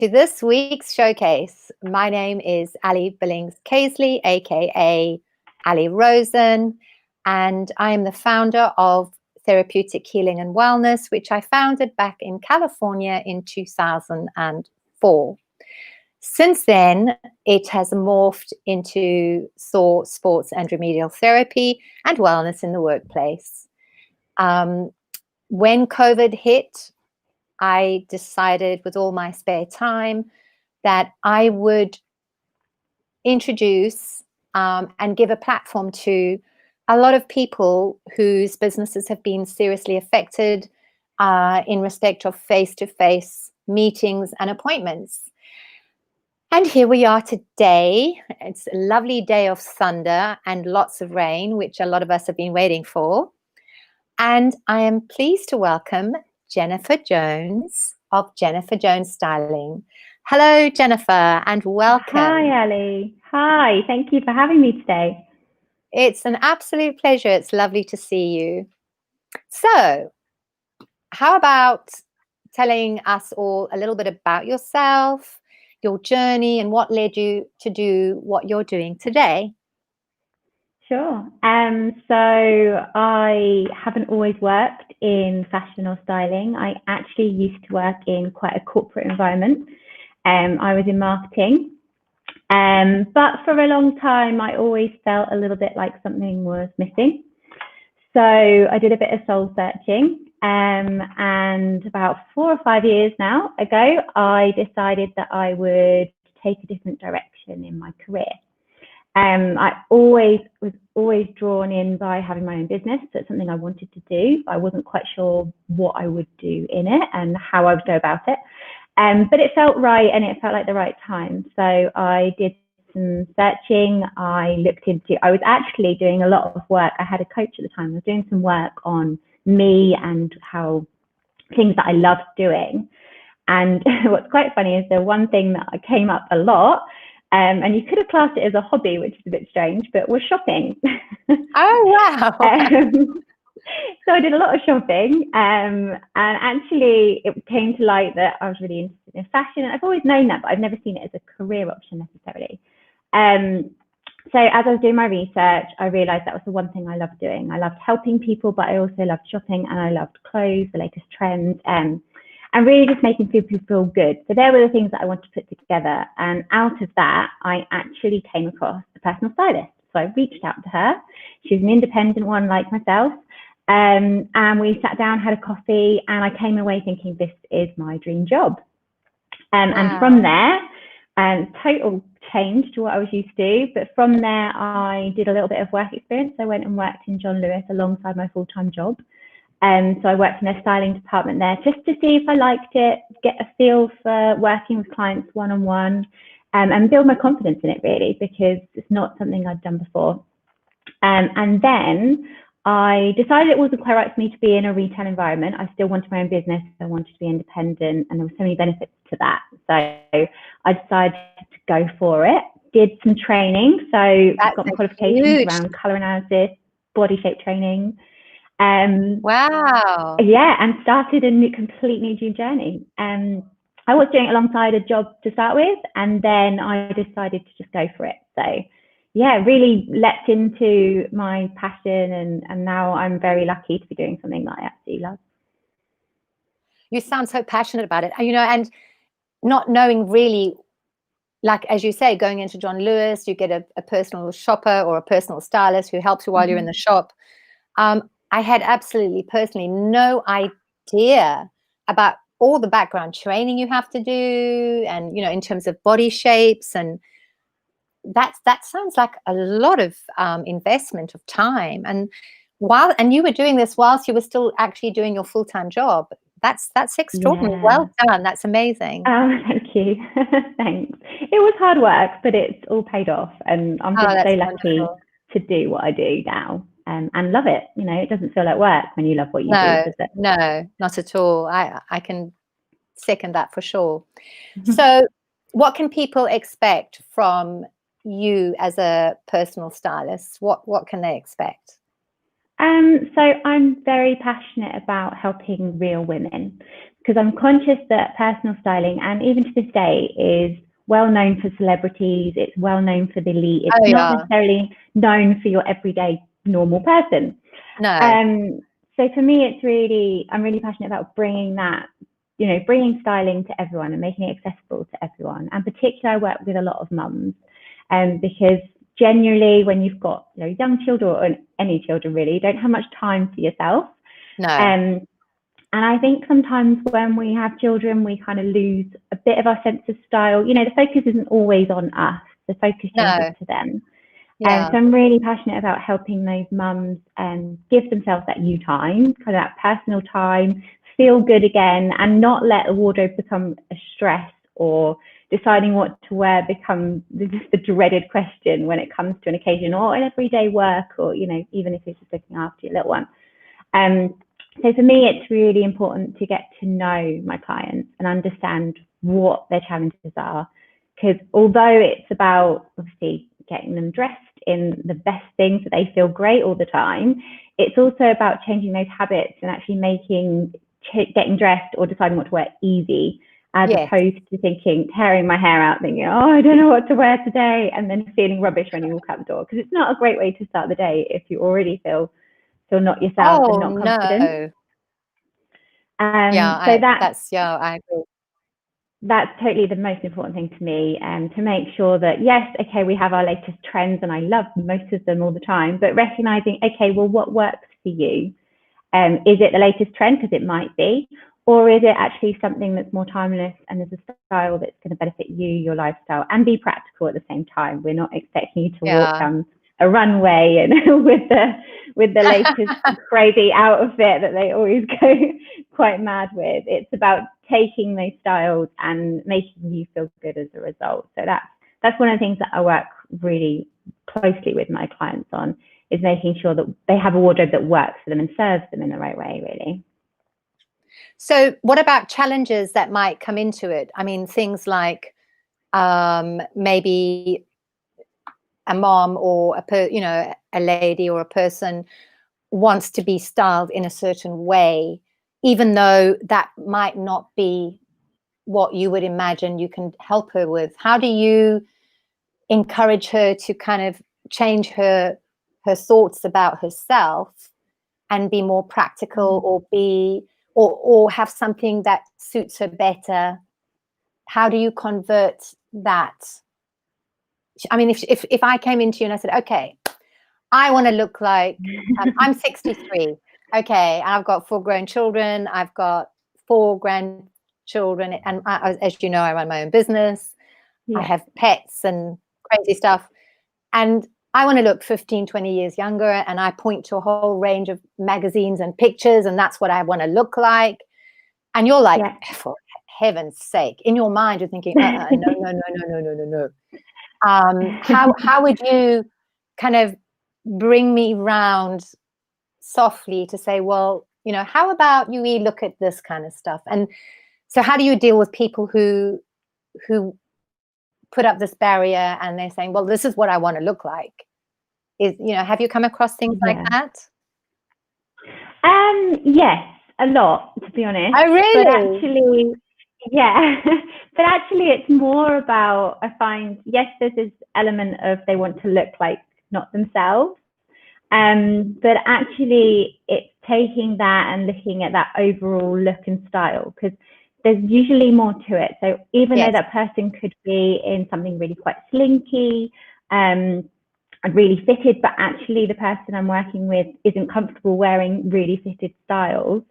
to this week's showcase. My name is Ali Billings-Caisley, aka Ali Rosen, and I am the founder of Therapeutic Healing and Wellness, which I founded back in California in 2004. Since then, it has morphed into thought, sports, and remedial therapy and wellness in the workplace. When COVID hit, I decided with all my spare time that I would introduce and give a platform to a lot of people whose businesses have been seriously affected in respect of face-to-face meetings and appointments. And here we are today. It's a lovely day of thunder and lots of rain, which a lot of us have been waiting for. And I am pleased to welcome Jennifer Jones of Jennifer Jones Styling. Hello, Jennifer, and welcome. Hi, Ali. Hi, thank you for having me today. It's an absolute pleasure. It's lovely to see you. So, how about telling us all a little bit about yourself, your journey, and what led you to do what you're doing today? Sure. So I haven't always worked in fashion or styling. I actually used to work in quite a corporate environment. I was in marketing. But for a long time, I always felt a little bit like something was missing. So I did a bit of soul searching. And about 4 or 5 years now ago, I decided that I would take a different direction in my career. I was always drawn in by having my own business. So it's something I wanted to do. I wasn't quite sure what I would do in it and how I would go about it. But it felt right and it felt like the right time. So I did some searching. I was actually doing a lot of work. I had a coach at the time. I was doing some work on me and how things that I loved doing. And what's quite funny is the one thing that came up a lot, and you could have classed it as a hobby, which is a bit strange, but was shopping. Oh, wow. So I did a lot of shopping, and actually it came to light that I was really interested in fashion. And I've always known that, but I've never seen it as a career option necessarily. So as I was doing my research, I realized that was the one thing I loved doing. I loved helping people, but I also loved shopping and I loved clothes, the latest trends, and really just making people feel good. So there were the things that I wanted to put together. And out of that, I actually came across a personal stylist. So I reached out to her. She was an independent one like myself. And we sat down, had a coffee, and I came away thinking, this is my dream job. Wow. And from there, total change to what I was used to. But from there, I did a little bit of work experience. I went and worked in John Lewis alongside my full-time job. So I worked in their styling department there just to see if I liked it, get a feel for working with clients one-on-one, and build my confidence in it really, because it's not something I'd done before. And then I decided it wasn't quite right for me to be in a retail environment. I still wanted my own business. I wanted to be independent, and there were so many benefits to that. So I decided to go for it, did some training. So I've got my qualifications around color analysis, body shape training. Wow. Yeah, and started a completely new journey. I was doing it alongside a job to start with, and then I decided to just go for it. So yeah, really leapt into my passion, and now I'm very lucky to be doing something that I absolutely love. You sound so passionate about it, and not knowing really, like, as you say, going into John Lewis, you get a personal shopper or a personal stylist who helps you while you're in the shop. I had absolutely personally no idea about all the background training you have to do, and in terms of body shapes, and that sounds like a lot of investment of time. And you were doing this whilst you were still actually doing your full-time job. That's extraordinary. Yeah. Well done. That's amazing. Oh, thank you. Thanks. It was hard work, but it's all paid off, and I'm just so lucky to do what I do now. And love it. It doesn't feel like work when you love what you do, does it? No, not at all. I can second that for sure. So what can people expect from you as a personal stylist? What can they expect? So I'm very passionate about helping real women. because I'm conscious that personal styling, and even to this day, is well known for celebrities. It's well known for the elite. It's not necessarily known for your everyday normal person. No. So for me, I'm really passionate about bringing that, bringing styling to everyone and making it accessible to everyone. And particularly, I work with a lot of mums, because generally, when you've got young children or any children really, you don't have much time for yourself. No. And I think sometimes when we have children, we kind of lose a bit of our sense of style. The focus isn't always on us. The focus changes to them. Yeah. So I'm really passionate about helping those mums give themselves that you time, kind of that personal time, feel good again, and not let a wardrobe become a stress, or deciding what to wear become the dreaded question when it comes to an occasion or an everyday work, or even if it's just looking after your little one. So for me, it's really important to get to know my clients and understand what their challenges are, because although it's about obviously getting them dressed in the best things that they feel great all the time, it's also about changing those habits and actually making getting dressed or deciding what to wear easy, as opposed to tearing my hair out, thinking, oh, I don't know what to wear today, and then feeling rubbish when you walk out the door, because it's not a great way to start the day if you already feel not yourself and not confident. I agree. That's totally the most important thing to me, to make sure that, yes, okay, we have our latest trends, and I love most of them all the time, but recognizing, okay, well, what works for you? Is it the latest trend? Because it might be. Or is it actually something that's more timeless and is a style that's going to benefit you, your lifestyle, and be practical at the same time? We're not expecting you to walk down a runway and with the latest crazy outfit that they always go quite mad with. It's about taking those styles and making you feel good as a result. So that's one of the things that I work really closely with my clients on, is making sure that they have a wardrobe that works for them and serves them in the right way, really. So what about challenges that might come into it? I mean, things like maybe a mom or a lady or a person wants to be styled in a certain way, even though that might not be what you would imagine you can help her with. How do you encourage her to kind of change her thoughts about herself and be more practical, or have something that suits her better? How do you convert that? I mean, if I came into you and I said, okay, I want to look like, I'm 63, okay, and I've got 4 grown children, I've got 4 grandchildren, and as you know, I run my own business, I have pets and crazy stuff, and I want to look 15, 20 years younger, and I point to a whole range of magazines and pictures, and that's what I want to look like. And you're like, for heaven's sake, in your mind, you're thinking, no. How would you kind of bring me round softly to say, well, how about you look at this kind of stuff? And so how do you deal with people who put up this barrier and they're saying, well, this is what I want to look like? Have you come across things like that? Yes, a lot, to be honest. Oh, really? But actually, but actually it's more about, I find, yes, there's this element of they want to look like not themselves, but actually it's taking that and looking at that overall look and style, because there's usually more to it. So even though that person could be in something really quite slinky and really fitted, but actually the person I'm working with isn't comfortable wearing really fitted styles,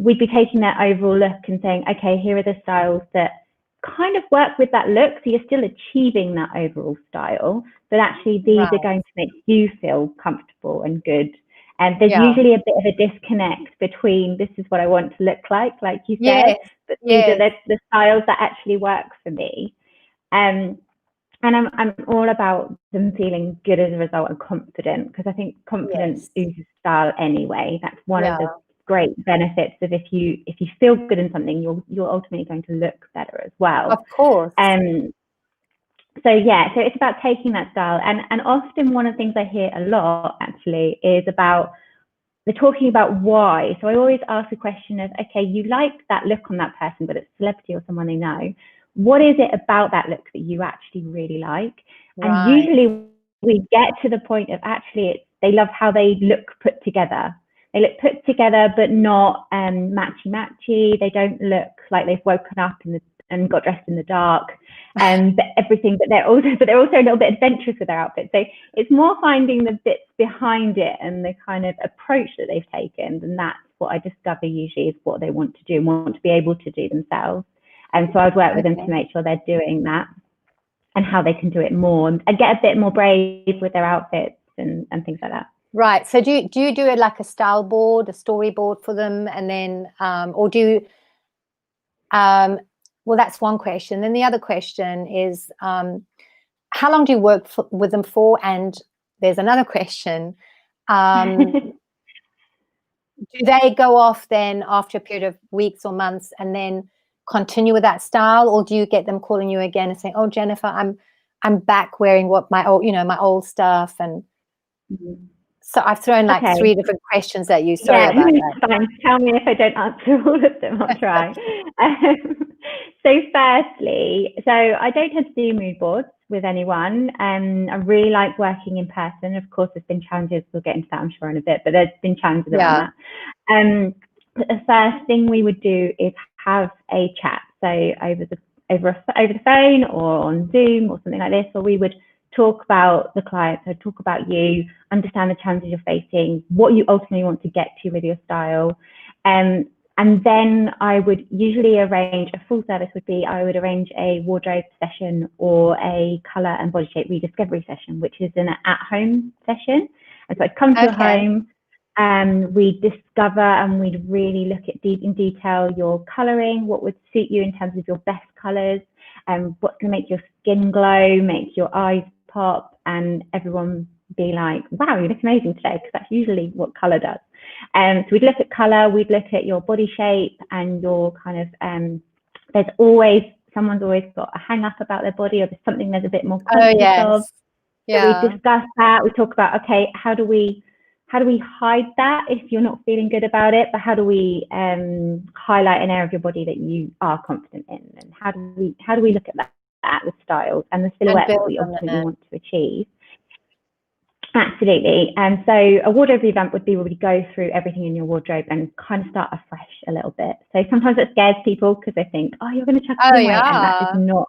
we'd be taking that overall look and saying, okay, here are the styles that kind of work with that look. So you're still achieving that overall style, but actually these are going to make you feel comfortable and good. And there's usually a bit of a disconnect between, this is what I want to look like you said, but these are the styles that actually work for me. And I'm all about them feeling good as a result and confident, because I think confidence oozes style anyway. That's one of the great benefits of if you feel good in something, you're ultimately going to look better as well. Of course. So it's about taking that style, and often one of the things I hear a lot actually is about they're talking about why. So I always ask the question of, okay, you like that look on that person, but it's a celebrity or someone they know. What is it about that look that you actually really like? Right. And usually we get to the point of actually they love how they look put together. They look put together, but not matchy-matchy. They don't look like they've woken up and got dressed in the dark. But they're also a little bit adventurous with their outfits. So it's more finding the bits behind it and the kind of approach that they've taken. And that's what I discover usually is what they want to do and want to be able to do themselves. And so I'd work with them to make sure they're doing that and how they can do it more and get a bit more brave with their outfits and things like that. Right. So do you do it like a style board, a storyboard for them, and then or do you well, that's one question. Then the other question is how long do you work with them for? And there's another question. Do they go off then after a period of weeks or months and then continue with that style, or do you get them calling you again and saying, "Oh, Jennifer, I'm back wearing what my old stuff"? And so I've thrown like 3 different questions at you. Sorry about that. Fine. Tell me if I don't answer all of them. I'll try. So firstly, I don't tend to do mood boards with anyone. I really like working in person. Of course, there's been challenges. We'll get into that, I'm sure, in a bit. But there's been challenges around that. But the first thing we would do is have a chat. So over the phone or on Zoom or something like this, or we would talk about the client, so talk about you, understand the challenges you're facing, what you ultimately want to get to with your style. And then I would usually arrange a full service I would arrange a wardrobe session or a colour and body shape rediscovery session, which is an at-home session. And so I'd come to your home and we'd discover and we'd really look at in detail your colouring, what would suit you in terms of your best colours, and what's going to make your skin glow, make your eyes pop, and everyone be like, wow, you look amazing today, because that's usually what colour does. So we'd look at colour, we'd look at your body shape and your kind of, someone's always got a hang up about their body, or there's something there's a bit more conscious of. So we discuss that, we talk about, okay, how do we hide that if you're not feeling good about it, but how do we highlight an area of your body that you are confident in, and how do we look at that with styles and the silhouette that we ultimately want to achieve. Absolutely. And so a wardrobe revamp would be where we go through everything in your wardrobe and kind of start afresh a little bit. So sometimes it scares people because they think, oh, you're going to chuck it away, and that is not.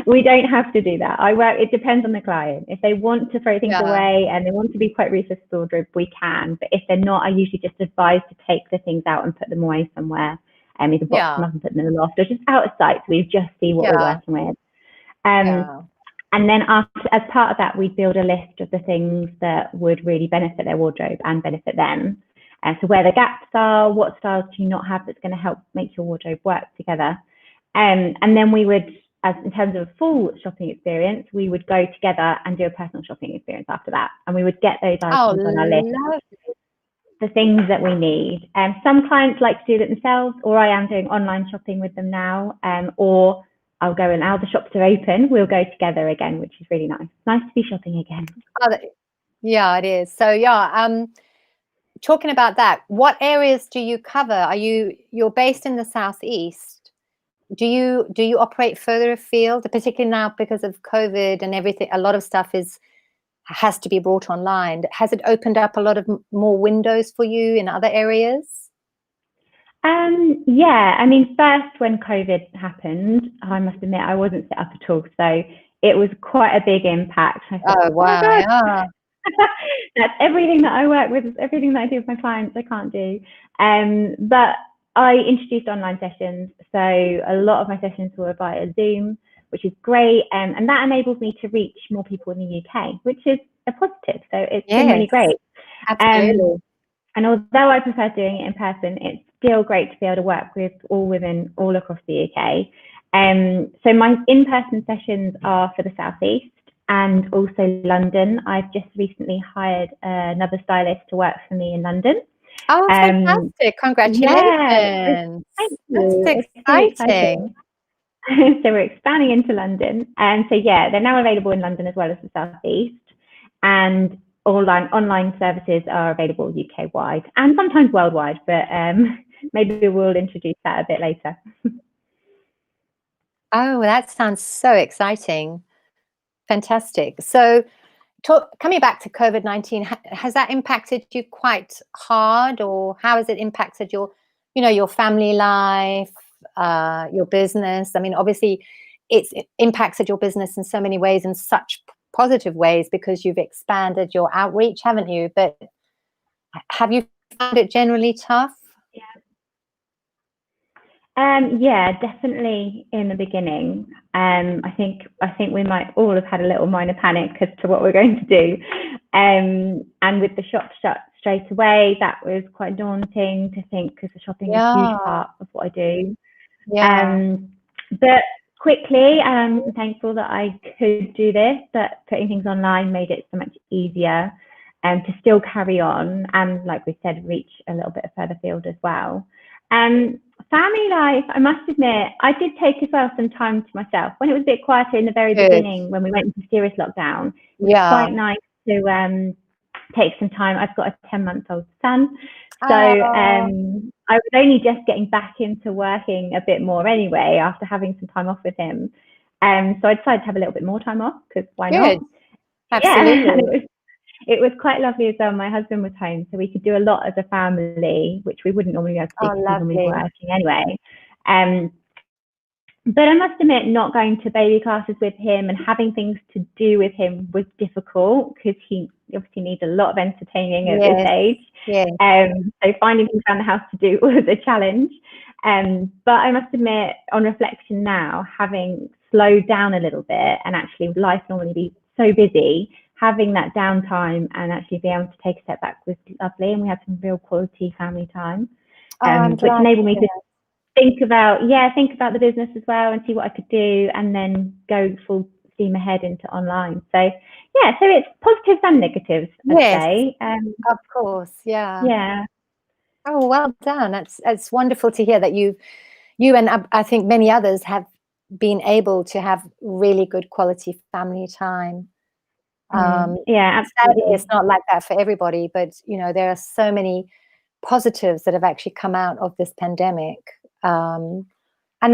We don't have to do that. It depends on the client. If they want to throw things away and they want to be quite ruthless with the wardrobe, we can. But if they're not, I usually just advise to take the things out and put them away somewhere. Either box them up and put them in the loft, or just out of sight, so we just see what we're working with. And then as part of that, we build a list of the things that would really benefit their wardrobe and benefit them. So where the gaps are, what styles do you not have that's going to help make your wardrobe work together. And then we would, in terms of a full shopping experience, we would go together and do a personal shopping experience after that. And we would get those items on our list, the things that we need. Some clients like to do it themselves, or I am doing online shopping with them now, or I'll go, and now the shops are open, we'll go together again, which is really nice. Nice to be shopping again. Yeah, it is. So talking about that, what areas do you cover? You're based in the Southeast. Do you operate further afield, particularly now because of COVID and everything? A lot of stuff has to be brought online. Has it opened up a lot of more windows for you in other areas? Yeah, I mean, first when COVID happened, I must admit I wasn't set up at all, so it was quite a big impact. I thought, oh wow, yeah. That's everything that I work with, everything that I do with my clients, I can't do. But I introduced online sessions, so a lot of my sessions were via Zoom, which is great, and that enables me to reach more people in the UK, which is a positive. So it's been really great. Absolutely. And although I prefer doing it in person, it's still great to be able to work with all women all across the UK. So my in-person sessions are for the Southeast and also London. I've just recently hired another stylist to work for me in London. Oh, fantastic. Congratulations. That's exciting. So we're expanding into London. And so, yeah, they're now available in London as well as the Southeast. And online services are available UK wide and sometimes worldwide, but maybe we'll introduce that a bit later. Oh, that sounds so exciting. Fantastic. So, coming back to COVID-19, has that impacted you quite hard, or how has it impacted your, your family life, your business? I mean, obviously, it's impacted your business in so many ways, in such positive ways, because you've expanded your outreach, haven't you? But have you found it generally tough? Yeah, definitely in the beginning. I think we might all have had a little minor panic as to what we're going to do. And with the shop shut straight away, that was quite daunting to think, because the shopping is a huge part of what I do. Yeah. But quickly, I'm thankful that I could do this, that putting things online made it so much easier to still carry on and, like we said, reach a little bit further field as well. Family life, I must admit, I did take as well some time to myself. When it was a bit quieter in the very beginning, when we went into serious lockdown, it was quite nice to take some time. I've got a 10-month-old son, so I was only just getting back into working a bit more anyway after having some time off with him. So I decided to have a little bit more time off, because why not? Absolutely. Yeah, and it was quite lovely as well. My husband was home, so we could do a lot as a family, which we wouldn't normally be able to do when we were working anyway. But I must admit, not going to baby classes with him and having things to do with him was difficult, because he obviously needs a lot of entertaining at this age. So finding things around the house to do was a challenge. But I must admit, on reflection now, having slowed down a little bit, and actually life normally be so busy, having that downtime and actually being able to take a step back was lovely. And we had some real quality family time, which enabled me to think about the business as well, and see what I could do, and then go full steam ahead into online. So yeah, so it's positives and negatives, I'd say. Of course, yeah. Yeah. Oh, well done. It's wonderful to hear that you and I think many others have been able to have really good quality family time. Yeah, absolutely. Sadly, it's not like that for everybody, but there are so many positives that have actually come out of this pandemic, and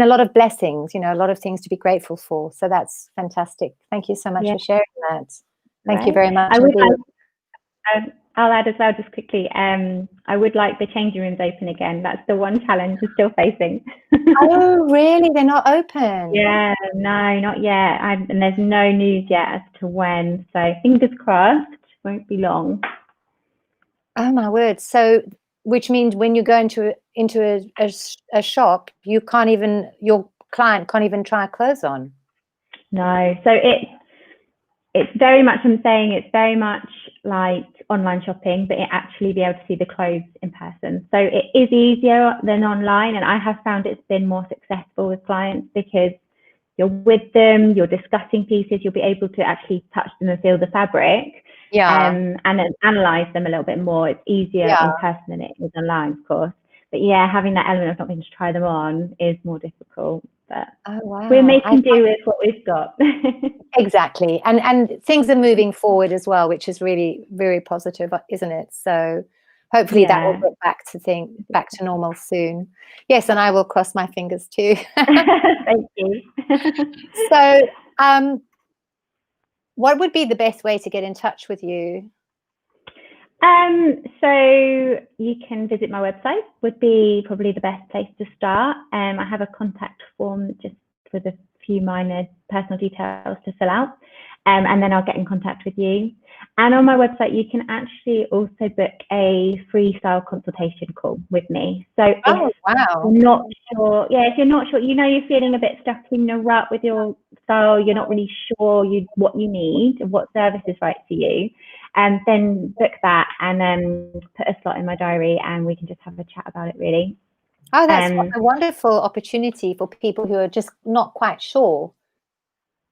a lot of blessings, a lot of things to be grateful for. So that's fantastic. Thank you so much for sharing that. Thank you very much. I'll add as well, just quickly, I would like the changing rooms open again. That's the one challenge we're still facing. Oh, really? They're not open? Yeah, no, not yet. And there's no news yet as to when. So fingers crossed, won't be long. Oh my word! So, which means when you go into a shop, your client can't even try clothes on. No, so it's very much, I'm saying it's very much like online shopping, but it actually be able to see the clothes in person. So it is easier than online, and I have found it's been more successful with clients, because you're with them, you're discussing pieces, you'll be able to actually touch them and feel the fabric, and then analyze them a little bit more. It's easier in person than it is online, of course. But yeah, having that element of not being able to try them on is more difficult. But we're making do with what we've got. Exactly. And things are moving forward as well, which is really very positive, isn't it? So hopefully that will get back to normal soon. Yes, and I will cross my fingers too. Thank you. So what would be the best way to get in touch with you? So you can visit my website, would be probably the best place to start. I have a contact form just with a few minor personal details to fill out, and then I'll get in contact with you. And on my website, you can actually also book a free style consultation call with me. So if you're not sure, if you're not sure, you're feeling a bit stuck in a rut with your style, you're not really sure what you need and what service is right for you, and then book that, and then put a slot in my diary, and we can just have a chat about it, really. Oh, that's a wonderful opportunity for people who are just not quite sure.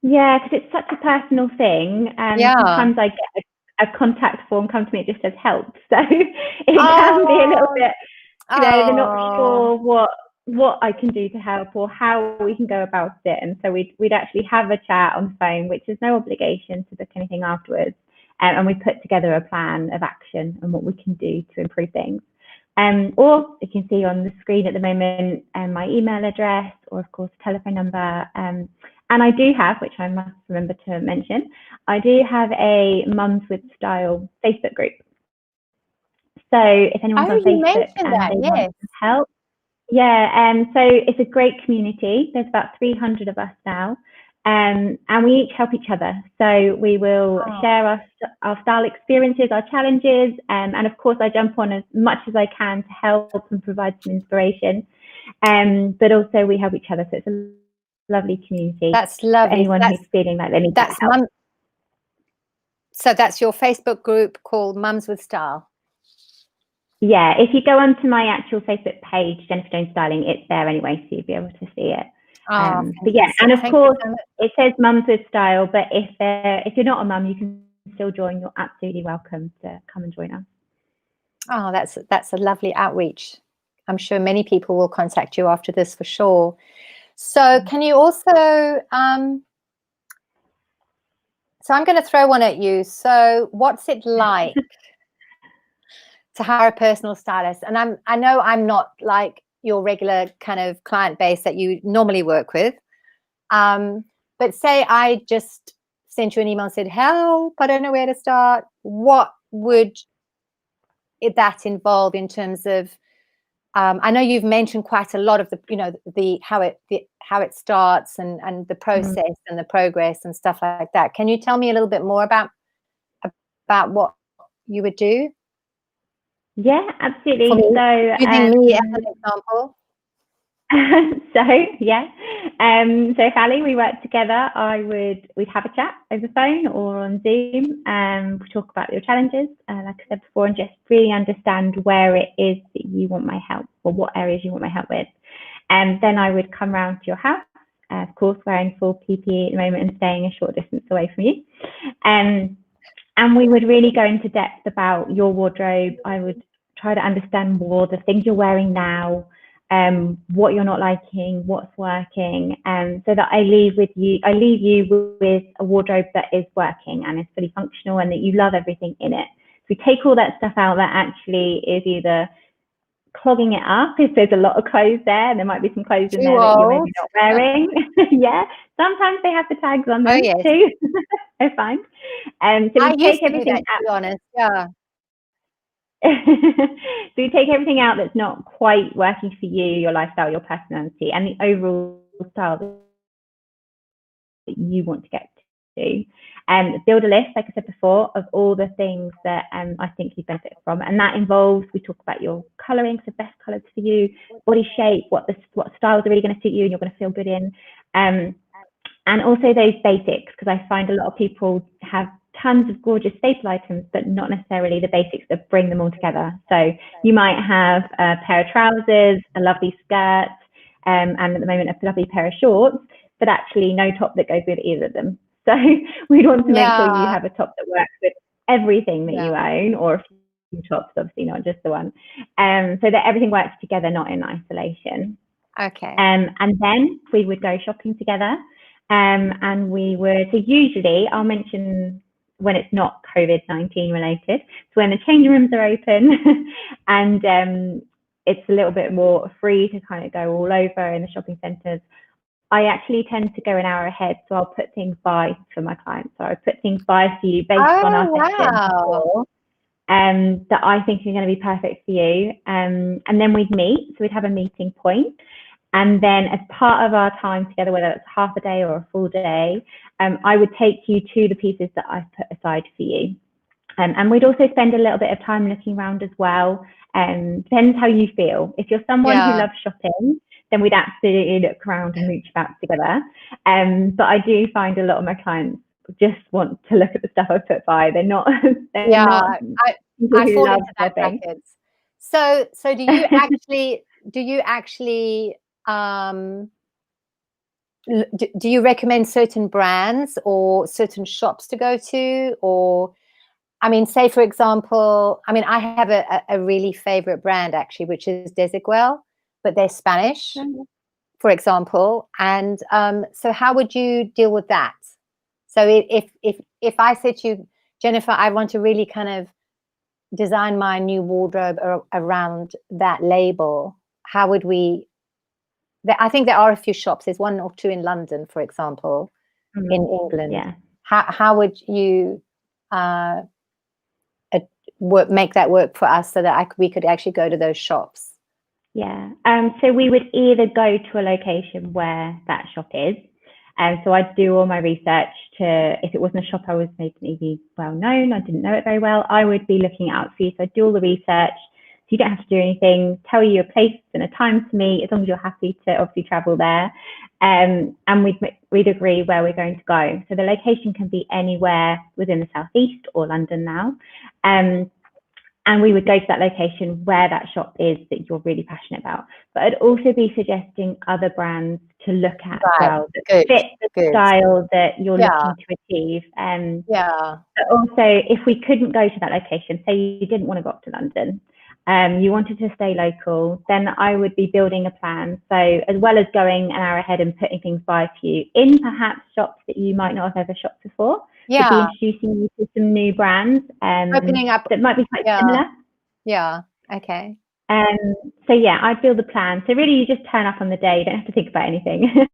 Yeah, because it's such a personal thing. Sometimes I get a contact form come to me, it just says help. So it can be a little bit, they're not sure what I can do to help or how we can go about it. And so we'd actually have a chat on the phone, which is no obligation to book anything afterwards. and we put together a plan of action and what we can do to improve things. Or you can see on the screen at the moment my email address, or of course telephone number. And I do have, which I must remember to mention, I do have a Mums with Style Facebook group. So if anyone's on Facebook and that, they yes. want some help, yeah, so it's a great community. There's about 300 of us now, and we each help each other. So we will share our style experiences, our challenges, and of course I jump on as much as I can to help and provide some inspiration. But also we help each other, so it's a lovely community. That's lovely. For anyone who's feeling like they need that help. So that's your Facebook group called Mums with Style. Yeah, if you go onto my actual Facebook page, Jennifer Jones Styling, it's there anyway, so you'll be able to see it. But yeah, and of course, it says Mums with Style, but if you're not a mum, you can still join. You're absolutely welcome to come and join us. Oh, that's a lovely outreach. I'm sure many people will contact you after this for sure. So can you also, so I'm going to throw one at you. So what's it like to hire a personal stylist? And I know I'm not like your regular kind of client base that you normally work with. But say I just sent you an email and said, help, I don't know where to start. What would that involve in terms of, I know you've mentioned quite a lot of the how it starts and the process and the progress and stuff like that. Can you tell me a little bit more about what you would do? Yeah, absolutely. So using me as an example. So yeah, so Hallie, we work together. We'd have a chat over the phone or on Zoom, and we talk about your challenges, like I said before, and just really understand where it is that you want my help, or what areas you want my help with. And then I would come round to your house, of course, wearing full PPE at the moment and staying a short distance away from you. And we would really go into depth about your wardrobe. I would try to understand more the things you're wearing now, what you're not liking, what's working, so that I leave you with a wardrobe that is working and is fully functional and that you love everything in it. So we take all that stuff out that actually is either clogging it up, if there's a lot of clothes there might be some clothes in there that you're maybe not wearing. Yeah, sometimes they have the tags on them too. I find. So we take everything out, to be honest. Yeah. So you take everything out that's not quite working for you, your lifestyle, your personality, and the overall style that you want to get to. Build a list, like I said before, of all the things that I think you benefit from, and that involves, we talk about your colouring, so best colours for you, body shape, what styles are really going to suit you and you're going to feel good in, and also those basics, because I find a lot of people have tons of gorgeous staple items, but not necessarily the basics that bring them all together. So you might have a pair of trousers, a lovely skirt, and at the moment a lovely pair of shorts, but actually no top that goes with either of them. So we'd want to make sure you have a top that works with everything that you own, or a few tops, obviously not just the one, so that everything works together, not in isolation. Okay. And then we would go shopping together, and we would, so usually I'll mention when it's not COVID-19 related, so when the change rooms are open and it's a little bit more free to kind of go all over in the shopping centres, I actually tend to go an hour ahead, so I'll put things by for my clients. So I put things by for you based on our session before, that I think are going to be perfect for you. And then we'd meet, so we'd have a meeting point. And then as part of our time together, whether it's half a day or a full day, I would take you to the pieces that I've put aside for you. And we'd also spend a little bit of time looking around as well. Depends how you feel. If you're someone who loves shopping, then we'd absolutely look around and mooch about together. But I do find a lot of my clients just want to look at the stuff I've put by. They're not. I fall into that bracket. So do you actually do you recommend certain brands or certain shops to go to? Or, I mean, say for example, I mean, I have a really favorite brand actually, which is Desigual, but they're Spanish, for example. And so how would you deal with that? So if I said to you, Jennifer, I want to really kind of design my new wardrobe around that label, how would we? I think there are a few shops. There's one or two in London, for example, in England. Yeah. How would you make that work for us so that we could actually go to those shops? Yeah. So we would either go to a location where that shop is. So I'd do all my research to, if it wasn't a shop I was maybe well known, I didn't know it very well, I would be looking out for you. So I'd do all the research. So you don't have to do anything, tell you a place and a time to meet, as long as you're happy to obviously travel there. And we'd agree where we're going to go. So the location can be anywhere within the Southeast or London now. And we would go to that location where that shop is that you're really passionate about. But I'd also be suggesting other brands to look at as well that fit the style that you're looking to achieve. But also, if we couldn't go to that location, say you didn't want to go up to London, you wanted to stay local, then I would be building a plan. So as well as going an hour ahead and putting things by for you in perhaps shops that you might not have ever shopped before, to be introducing you to some new brands opening up that might be quite similar. Okay. So yeah, I'd build a plan. So really you just turn up on the day, you don't have to think about anything.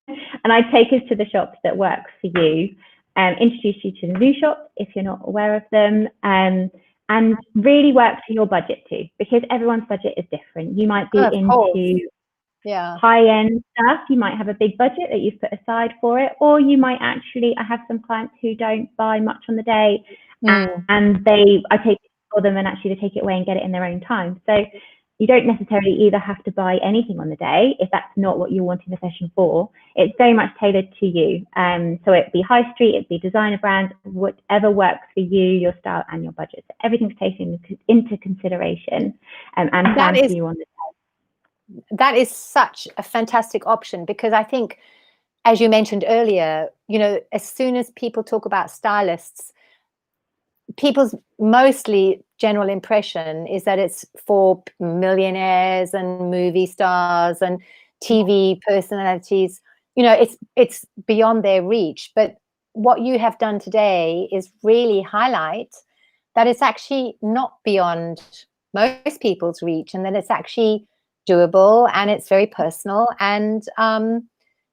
And I'd take us to the shops that work for you, introduce you to the new shops if you're not aware of them, and really work for your budget too, because everyone's budget is different. You might be into high-end stuff, you might have a big budget that you've put aside for it, or you might actually, I have some clients who don't buy much on the day, and I take it for them and actually they take it away and get it in their own time. So you don't necessarily either have to buy anything on the day if that's not what you're wanting the session for. It's very much tailored to you. So it'd be high street, it'd be designer brands, whatever works for you, your style and your budget. So everything's taken into consideration and planned for you on the day. That is such a fantastic option, because I think, as you mentioned earlier, as soon as people talk about stylists, people's mostly general impression is that it's for millionaires and movie stars and TV personalities. It's beyond their reach. But what you have done today is really highlight that it's actually not beyond most people's reach, and that it's actually doable and it's very personal. And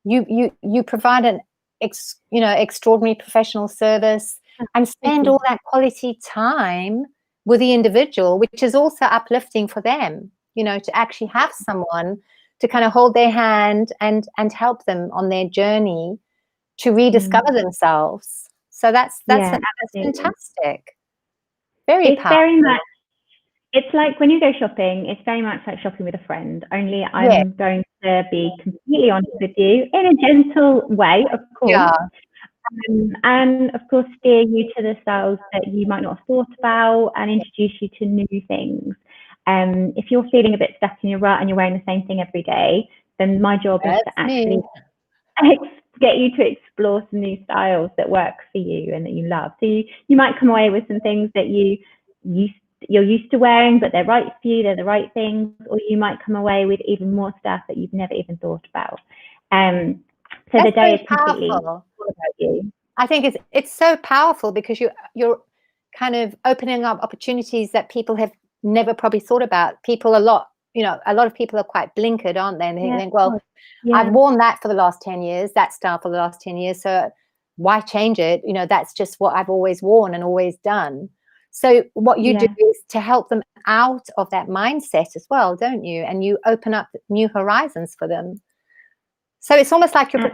you provide an extraordinary professional service and spend all that quality time with the individual, which is also uplifting for them, to actually have someone to kind of hold their hand and help them on their journey to rediscover themselves. So that's fantastic. Very powerful. Very much. It's like when you go shopping, it's very much like shopping with a friend, only I'm going to be completely honest with you in a gentle way, of course. And of course, steer you to the styles that you might not have thought about and introduce you to new things. If you're feeling a bit stuck in your rut and you're wearing the same thing every day, then my job is to actually get you to explore some new styles that work for you and that you love. So you might come away with some things that you're used to wearing, but they're right for you, they're the right things, or you might come away with even more stuff that you've never even thought about. So the day is completely all about you. I think it's so powerful because you're kind of opening up opportunities that people have never probably thought about. People a lot of people are quite blinkered, aren't they? And they think, well, I've worn that for the last 10 years, that style for the last 10 years, so why change it? That's just what I've always worn and always done. So what you do is to help them out of that mindset as well, don't you? And you open up new horizons for them. So it's almost like you're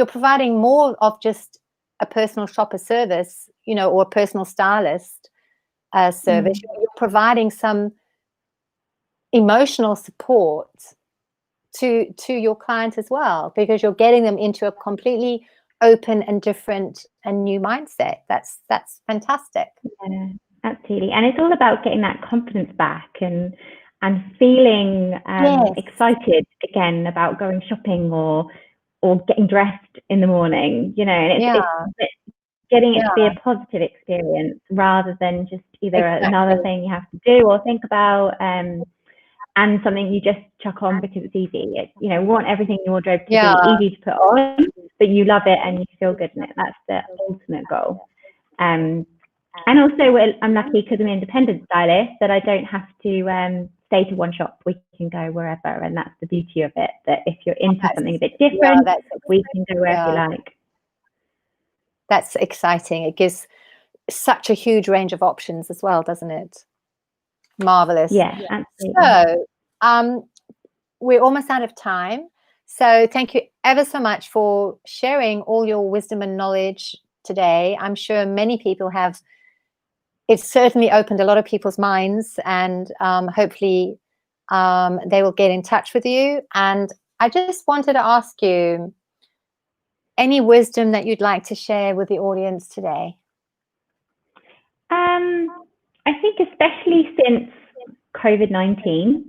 providing more of just a personal shopper service, or a personal stylist service. You're providing some emotional support to your clients as well, because you're getting them into a completely open and different and new mindset. That's fantastic. Yeah, absolutely. And it's all about getting that confidence back and feeling excited again about going shopping or getting dressed in the morning, and it's getting it to be a positive experience rather than just either another thing you have to do or think about, and something you just chuck on because it's easy. We want everything in your wardrobe to be easy to put on, but you love it and you feel good in it. That's the ultimate goal. And also, I'm lucky because I'm an independent stylist that I don't have to stay to one shop. We can go wherever, and that's the beauty of it. That if you're into something a bit different, we can go wherever you like. That's exciting. It gives such a huge range of options as well, doesn't it? Marvelous. Yeah, absolutely. So we're almost out of time. So thank you ever so much for sharing all your wisdom and knowledge today. I'm sure many people have. It's certainly opened a lot of people's minds, and hopefully they will get in touch with you. And I just wanted to ask you any wisdom that you'd like to share with the audience today. I think especially since COVID-19,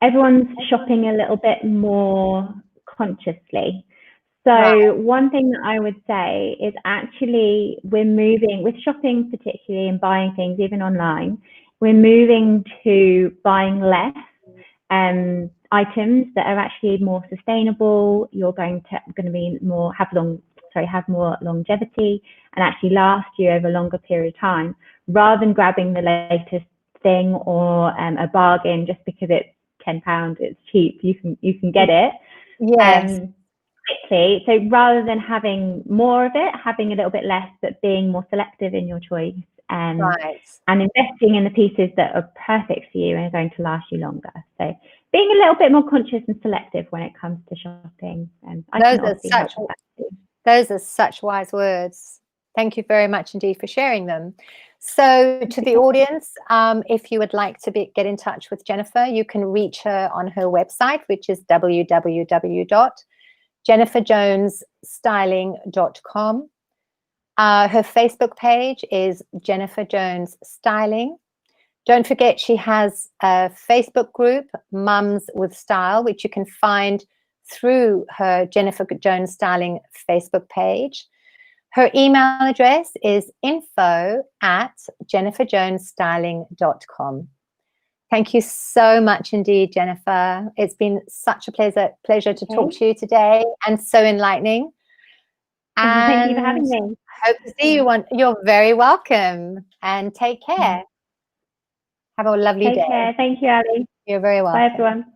everyone's shopping a little bit more consciously. So one thing that I would say is actually we're moving with shopping, particularly, and buying things even online. We're moving to buying less items that are actually more sustainable. You're going to be more have more longevity and actually last you over a longer period of time, rather than grabbing the latest thing or a bargain just because it's £10, it's cheap. You can get it. Yes. Quickly. So rather than having more of it, having a little bit less, but being more selective in your choice, and investing in the pieces that are perfect for you and are going to last you longer. So being a little bit more conscious and selective when it comes to shopping. Those are such wise words. Thank you very much indeed for sharing them. So to the audience, if you would like to get in touch with Jennifer, you can reach her on her website, which is www.jenniferjonesstyling.com. Her Facebook page is Jennifer Jones Styling. Don't forget, she has a Facebook group, Mums with Style, which you can find through her Jennifer Jones Styling Facebook page. Her email address is info@jenniferjonesstyling.com. Thank you so much indeed, Jennifer. It's been such a pleasure to talk to you today, and so enlightening. And thank you for having me. Hope to see you. You're very welcome, and take care. Have a lovely day. Take care. Thank you, Ali. You're very welcome. Bye, everyone.